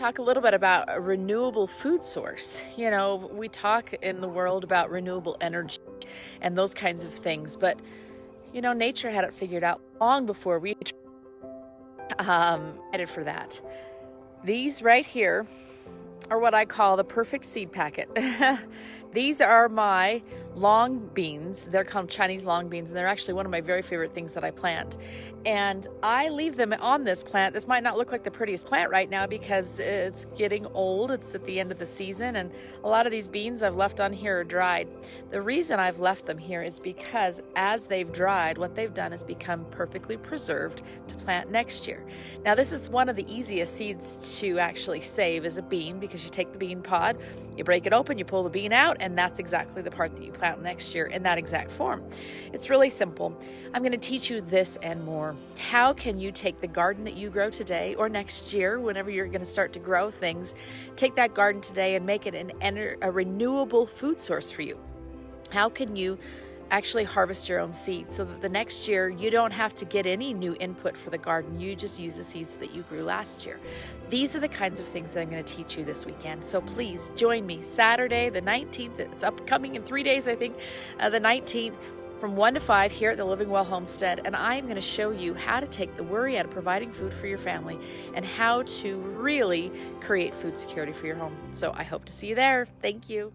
talk a little bit about a renewable food source. You know, we talk in the world about renewable energy and those kinds of things, but you know, nature had it figured out long before we headed for that. These right here are what I call the perfect seed packet. These are my long beans. They're called Chinese long beans, and they're actually one of my very favorite things that I plant. And I leave them on this plant. This might not look like the prettiest plant right now because it's getting old. It's at the end of the season, and a lot of these beans I've left on here are dried. The reason I've left them here is because as they've dried, what they've done is become perfectly preserved to plant next year. Now, this is one of the easiest seeds to actually save is a bean, because you take the bean pod, you break it open, you pull the bean out, and that's exactly the part that you plant next year in that exact form. It's really simple. I'm going to teach you this and more. How can you take the garden that you grow today or next year, whenever you're going to start to grow things, take that garden today and make it a renewable food source for you? How can you actually harvest your own seeds so that the next year you don't have to get any new input for the garden? You just use the seeds that you grew last year. These are the kinds of things that I'm going to teach you this weekend. So please join me Saturday the 19th. It's upcoming in 3 days, I think, the 19th, from 1 to 5 here at the Living Well Homestead. And I'm going to show you how to take the worry out of providing food for your family and how to really create food security for your home. So I hope to see you there. Thank you.